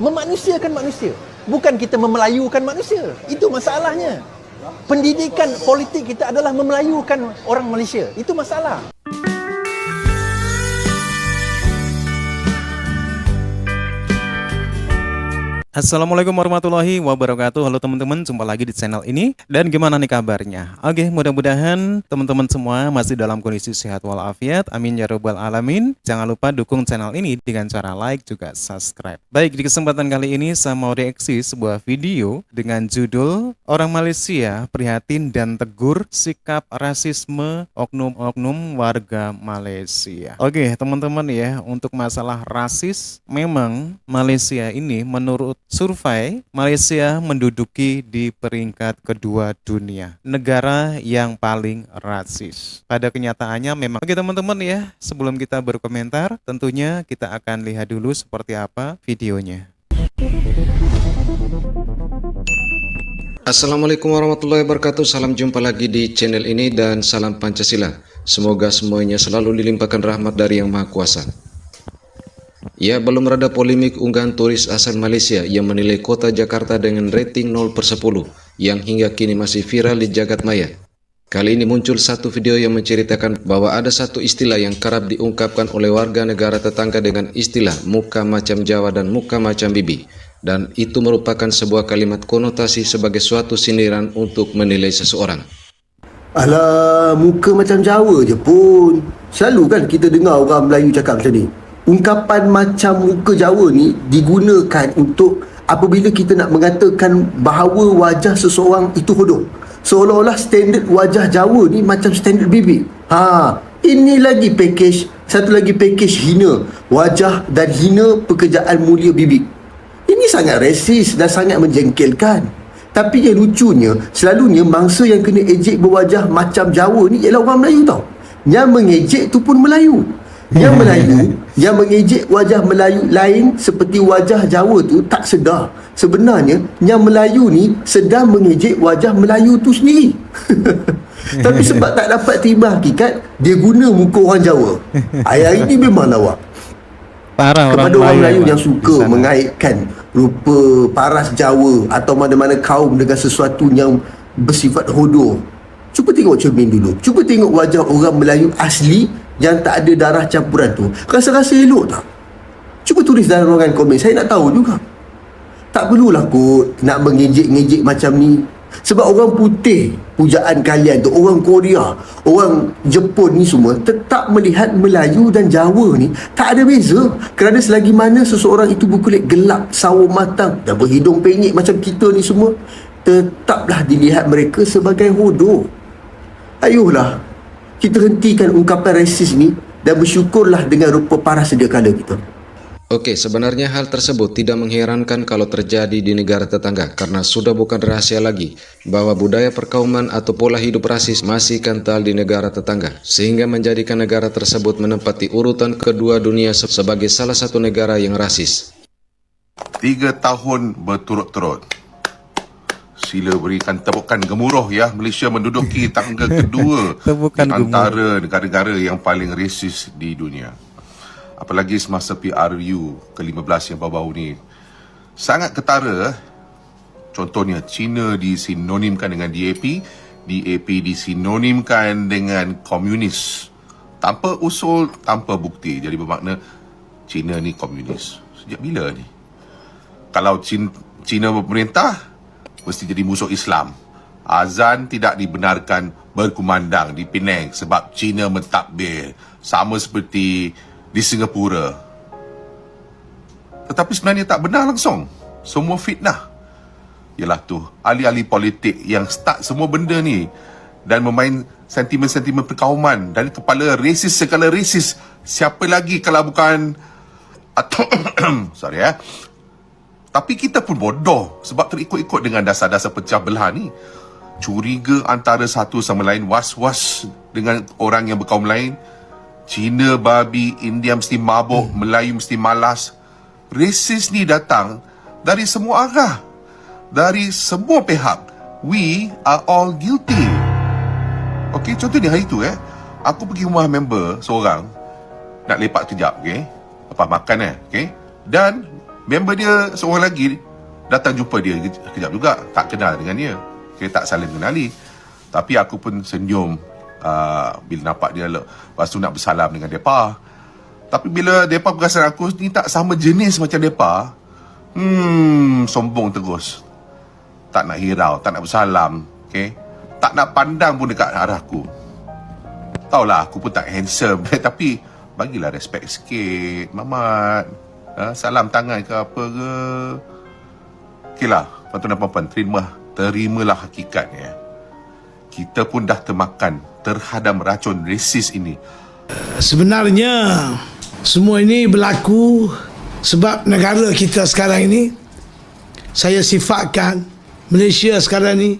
Memanusiakan manusia. Bukan kita memelayukan manusia. Itu masalahnya. Pendidikan politik kita adalah memelayukan orang Malaysia. Itu masalah. Assalamualaikum warahmatullahi wabarakatuh. Halo teman-teman, jumpa lagi di channel ini. Dan gimana nih kabarnya? Oke, mudah-mudahan teman-teman semua masih dalam kondisi sehat walafiat. Amin ya robbal alamin. Jangan lupa dukung channel ini dengan cara like juga subscribe. Baik, di kesempatan kali ini saya mau reaksi sebuah video dengan judul Orang Malaysia prihatin dan tegur sikap rasisme oknum-oknum warga Malaysia. Oke, teman-teman ya, untuk masalah rasis, memang Malaysia ini menurut survei, Malaysia menduduki di peringkat kedua dunia, negara yang paling rasis. Pada kenyataannya memang. Oke teman-teman ya, sebelum kita berkomentar, tentunya kita akan lihat dulu seperti apa videonya. Assalamualaikum warahmatullahi wabarakatuh. Salam jumpa lagi di channel ini dan salam Pancasila. Semoga semuanya selalu dilimpahkan rahmat dari Yang Maha Kuasa. Ya, belum reda polemik unggahan turis asal Malaysia yang menilai kota Jakarta dengan rating 0/10 yang hingga kini masih viral di jagat maya. Kali ini muncul satu video yang menceritakan bahwa ada satu istilah yang kerap diungkapkan oleh warga negara tetangga dengan istilah muka macam Jawa dan muka macam bibi. Dan itu merupakan sebuah kalimat konotasi sebagai suatu sindiran untuk menilai seseorang. Alah, muka macam Jawa je pun. Selalu kan kita dengar orang Melayu cakap macam ni. Ungkapan macam muka Jawa ni digunakan untuk apabila kita nak mengatakan bahawa wajah seseorang itu hodoh. Seolah-olah standard wajah Jawa ni macam standard bibik. Ini lagi package, satu lagi package hina wajah dan hina pekerjaan mulia bibik. Ini sangat resis dan sangat menjengkelkan. Tapi yang lucunya, selalunya mangsa yang kena ejek berwajah macam Jawa ni ialah orang Melayu tau. Yang mengejek tu pun Melayu. Yang Melayu yang mengejek wajah Melayu lain seperti wajah Jawa tu tak sedar. Sebenarnya yang Melayu ni sedang mengejek wajah Melayu tu sendiri. Tapi sebab tak dapat terima hakikat, dia guna muka orang Jawa. Hari ini memang lawak. Parah kepada orang Melayu yang suka mengaitkan rupa paras Jawa atau mana-mana kaum dengan sesuatu yang bersifat hodoh. Cuba tengok cermin dulu. Cuba tengok wajah orang Melayu asli yang tak ada darah campuran tu. Rasa-rasa elok tak? Cuba tulis dalam ruangan komen. Saya nak tahu juga. Tak perlulah kot nak mengejek-ngejek macam ni. Sebab orang putih pujaan kalian tu, orang Korea, orang Jepun ni semua tetap melihat Melayu dan Jawa ni tak ada beza. Kerana selagi mana seseorang itu berkulit gelap, sawo matang dan berhidung penyek macam kita ni semua, tetaplah dilihat mereka sebagai hodoh. Ayuhlah, kita hentikan ungkapan rasis ni dan bersyukurlah dengan rupa paras sedia kala kita. Oke, sebenarnya hal tersebut tidak mengherankan kalau terjadi di negara tetangga karena sudah bukan rahasia lagi bahwa budaya perkauman atau pola hidup rasis masih kental di negara tetangga sehingga menjadikan negara tersebut menempati urutan kedua dunia sebagai salah satu negara yang rasis. 3 tahun berturut-turut. Sila berikan tepukan gemuruh ya. Malaysia menduduki tangga kedua di antara negara-negara yang paling rasis di dunia. Apalagi semasa PRU ke-15 yang baru-baru ni. Sangat ketara. Contohnya China disinonimkan dengan DAP, DAP disinonimkan dengan komunis. Tanpa usul, tanpa bukti. Jadi bermakna China ni komunis. Sejak bila ni? Kalau China berperintah, mesti jadi musuh Islam. Azan tidak dibenarkan berkumandang di Penang sebab China mentakbir. Sama seperti di Singapura. Tetapi sebenarnya tak benar langsung. Semua fitnah. Ialah tu, ahli-ahli politik yang start semua benda ni dan memain sentimen-sentimen perkauman dan kepala resis segala resis. Siapa lagi kalau bukan sorry ya. Tapi kita pun bodoh sebab terikut-ikut dengan dasar-dasar pecah belah ni. Curiga antara satu sama lain, was-was dengan orang yang berkaum lain. Cina babi, India mesti mabuk, Melayu mesti malas. Rasis ni datang dari semua arah, dari semua pihak. We are all guilty. Okey, contohnya hari tu aku pergi rumah member seorang nak lepak kejap, okey. Lepas makan okey. Dan Member dia seorang lagi datang jumpa dia kejap juga, tak kenal dengan dia. Okay, tak saling kenali. Tapi aku pun senyum bila nampak dia. Lepas tu nak bersalam dengan mereka. Tapi bila mereka perasan aku ni tak sama jenis macam mereka, sombong terus. Tak nak hirau, tak nak bersalam. Okay? Tak nak pandang pun dekat arah aku. Taulah aku pun tak handsome. Tapi bagilah respect sikit, Mamat. Salam tangan ke apa ke. Okey lah, tuan-tuan dan puan-puan, terimalah hakikatnya. Kita pun dah termakan terhadap racun resis ini. Sebenarnya semua ini berlaku sebab negara kita sekarang ini, saya sifatkan Malaysia sekarang ini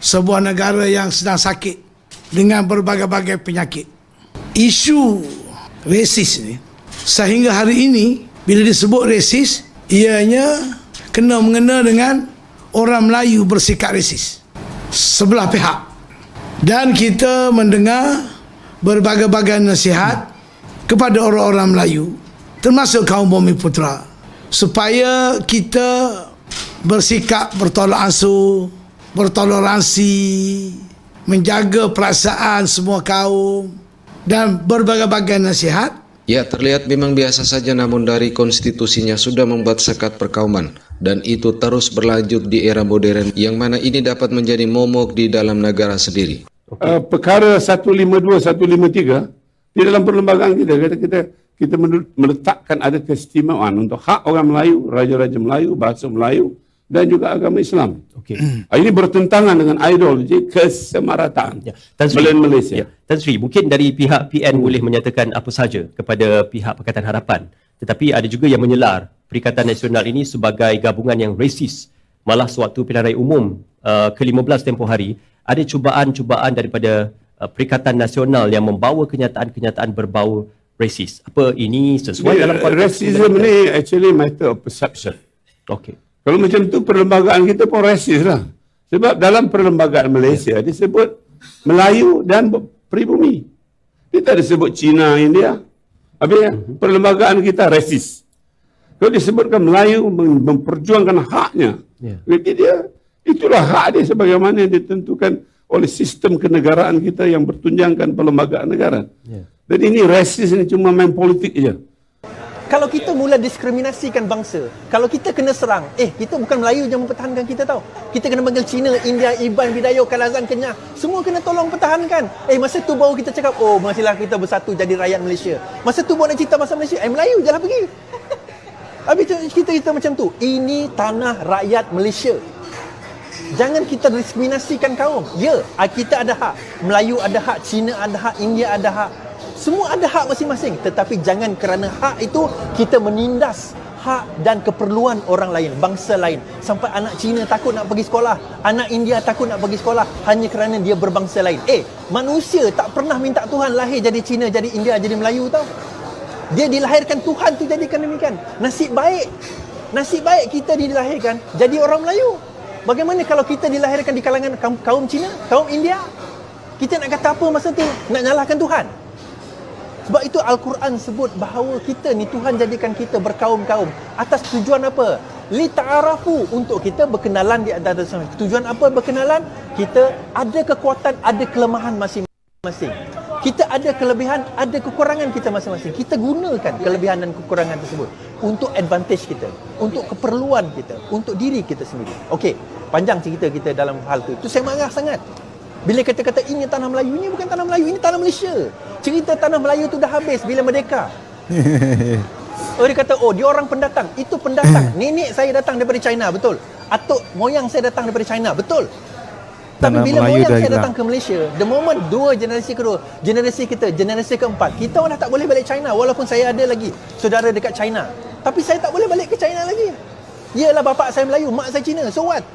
sebuah negara yang sedang sakit dengan berbagai-bagai penyakit. Isu resis ni sehingga hari ini bila disebut resis, ianya mengena dengan orang Melayu bersikap resis sebelah pihak. Dan kita mendengar berbagai-bagai nasihat kepada orang-orang Melayu termasuk kaum Bumiputera supaya kita bersikap bertolak ansur, bertoleransi, menjaga perasaan semua kaum dan berbagai-bagai nasihat. Ya, terlihat memang biasa saja, namun dari konstitusinya sudah membuat sekat perkauman, dan itu terus berlanjut di era modern yang mana ini dapat menjadi momok di dalam negara sendiri. Perkara 152, 153 di dalam perlembagaan kita meletakkan ada keistimewaan untuk hak orang Melayu, raja-raja Melayu, bahasa Melayu dan juga agama Islam. Okey. Ini bertentangan dengan ideologi kesemarataan Malaysia. Ya. Tan Sri, mungkin dari pihak PN boleh menyatakan apa saja kepada pihak Pakatan Harapan. Tetapi ada juga yang menyelar Perikatan Nasional ini sebagai gabungan yang resis. Malah sewaktu pilihan raya umum ke-15 tempoh hari, ada cubaan-cubaan daripada Perikatan Nasional yang membawa kenyataan-kenyataan berbau resis. Apa ini sesuai dalam konteks racism ni actually matter of perception. Okey. Kalau macam tu perlembagaan kita pun rasis lah. Sebab dalam perlembagaan Malaysia disebut Melayu dan pribumi. Dia tak disebut Cina, India. Habis perlembagaan kita rasis. Kalau disebutkan Melayu memperjuangkan haknya, bagi dia, itulah hak dia sebagaimana ditentukan oleh sistem kenegaraan kita yang bertunjangkan perlembagaan negara. Dan ini rasis ni cuma main politik je. Kalau kita mula diskriminasikan bangsa, kalau kita kena serang, kita bukan Melayu yang mempertahankan kita tahu. Kita kena panggil Cina, India, Iban, Bidayuh, Kalazan, Kenyah. Semua kena tolong pertahankan. Masa tu baru kita cakap, masihlah kita bersatu jadi rakyat Malaysia. Masa tu baru nak cerita pasal Malaysia. Melayu je lah pergi. Habis kita macam tu. Ini tanah rakyat Malaysia. Jangan kita diskriminasikan kaum. Ya, kita ada hak. Melayu ada hak, Cina ada hak, India ada hak. Semua ada hak masing-masing. Tetapi jangan kerana hak itu kita menindas hak dan keperluan orang lain, bangsa lain. Sampai anak Cina takut nak pergi sekolah, anak India takut nak pergi sekolah hanya kerana dia berbangsa lain. Manusia tak pernah minta Tuhan lahir jadi Cina, jadi India, jadi Melayu tau. Dia dilahirkan Tuhan tu jadikan demikian. Nasib baik kita dilahirkan jadi orang Melayu. Bagaimana kalau kita dilahirkan di kalangan kaum Cina, kaum India? Kita nak kata apa masa tu? Nak nyalahkan Tuhan? Sebab itu Al-Quran sebut bahawa kita ni Tuhan jadikan kita berkaum-kaum. Atas tujuan apa? Li ta'arafu, untuk kita berkenalan di antara sama. Tujuan apa berkenalan? Kita ada kekuatan, ada kelemahan masing-masing. Kita ada kelebihan, ada kekurangan kita masing-masing. Kita gunakan kelebihan dan kekurangan tersebut untuk advantage kita, untuk keperluan kita, untuk diri kita sendiri. Okey, panjang cerita kita dalam hal tu. Itu saya marah sangat. Bila kata-kata ini tanah Melayu, ini bukan tanah Melayu, ini tanah Malaysia. Cerita tanah Melayu tu dah habis bila merdeka. Dia kata, dia orang pendatang. Itu pendatang. Nenek saya datang daripada China, betul. Atuk moyang saya datang daripada China, betul. Tapi bila moyang saya datang ke Malaysia, the moment dua generasi kedua, generasi kita, generasi keempat, kita orang dah tak boleh balik China. Walaupun saya ada lagi saudara dekat China, tapi saya tak boleh balik ke China lagi. Yelah, bapak saya Melayu, mak saya Cina, so what?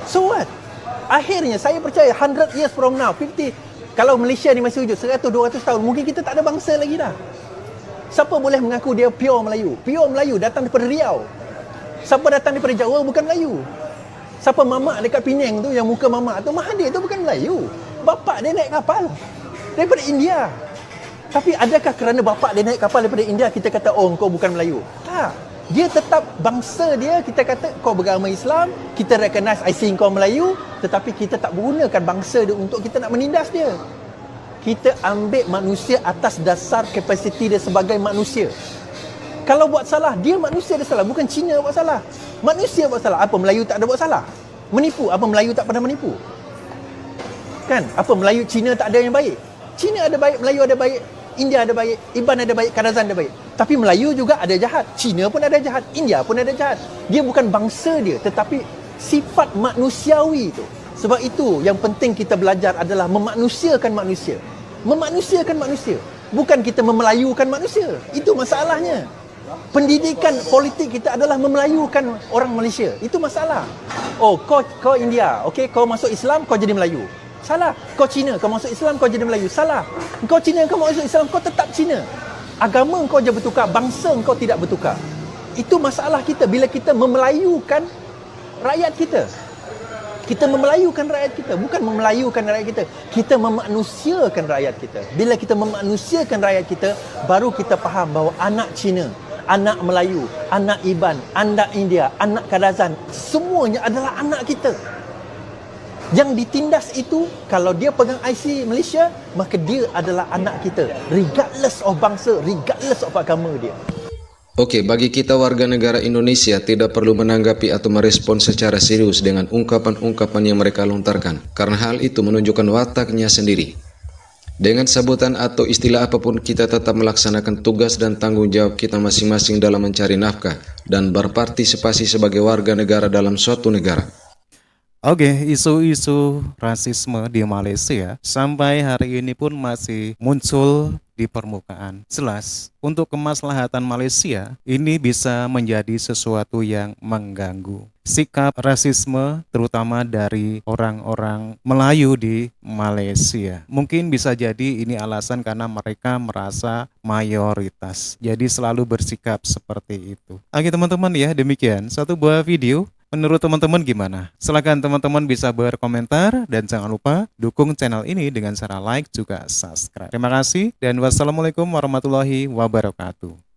So what? Akhirnya saya percaya 100 years from now, 50, kalau Malaysia ni masih wujud 100-200 tahun, mungkin kita tak ada bangsa lagi dah. Siapa boleh mengaku dia pure Melayu? Pure Melayu datang daripada Riau. Siapa datang daripada Jawa bukan Melayu. Siapa mamak dekat Penang tu, yang muka mamak tu, Mahathir tu bukan Melayu. Bapak dia naik kapal daripada India. Tapi adakah kerana bapa dia naik kapal daripada India kita kata oh kau bukan Melayu? Tak. Dia tetap bangsa dia, kita kata kau beragama Islam, kita recognize I see kau Melayu, tetapi kita tak menggunakan bangsa dia untuk kita nak menindas dia. Kita ambil manusia atas dasar kapasiti dia sebagai manusia. Kalau buat salah, dia manusia dia salah, bukan Cina buat salah. Manusia buat salah. Apa Melayu tak ada buat salah? Menipu, apa Melayu tak pernah menipu? Kan? Apa Melayu Cina tak ada yang baik? Cina ada baik, Melayu ada baik, India ada baik, Iban ada baik, Kadazan ada baik. Tapi Melayu juga ada jahat. Cina pun ada jahat, India pun ada jahat. Dia bukan bangsa dia, tetapi sifat manusiawi itu. Sebab itu yang penting kita belajar adalah memanusiakan manusia. Memanusiakan manusia. Bukan kita memelayukan manusia. Itu masalahnya. Pendidikan politik kita adalah memelayukan orang Malaysia. Itu masalah. Oh, kau India, okey, kau masuk Islam, kau jadi Melayu. Salah. Kau Cina, kau masuk Islam, kau jadi Melayu. Salah. Kau Cina, kau masuk Islam, kau tetap Cina. Agama kau je bertukar, bangsa kau tidak bertukar. Itu masalah kita bila kita memelayukan rakyat kita. Kita memelayukan rakyat kita, bukan memelayukan rakyat kita. Kita memanusiakan rakyat kita. Bila kita memanusiakan rakyat kita, baru kita faham bahawa anak Cina, anak Melayu, anak Iban, anak India, anak Kadazan, semuanya adalah anak kita. Yang ditindas itu, kalau dia pegang IC Malaysia, maka dia adalah anak kita. Regardless of bangsa, regardless of agama dia. Oke, bagi kita warga negara Indonesia tidak perlu menanggapi atau merespon secara serius dengan ungkapan-ungkapan yang mereka lontarkan, karena hal itu menunjukkan wataknya sendiri. Dengan sebutan atau istilah apapun, kita tetap melaksanakan tugas dan tanggung jawab kita masing-masing dalam mencari nafkah dan berpartisipasi sebagai warga negara dalam suatu negara. Oke, isu-isu rasisme di Malaysia sampai hari ini pun masih muncul di permukaan. Jelas, untuk kemaslahatan Malaysia, ini bisa menjadi sesuatu yang mengganggu. Sikap rasisme terutama dari orang-orang Melayu di Malaysia. Mungkin bisa jadi ini alasan karena mereka merasa mayoritas. Jadi selalu bersikap seperti itu. Oke teman-teman ya, demikian satu buah video. Menurut teman-teman gimana? Silakan teman-teman bisa berkomentar dan jangan lupa dukung channel ini dengan cara like juga subscribe. Terima kasih dan wassalamualaikum warahmatullahi wabarakatuh.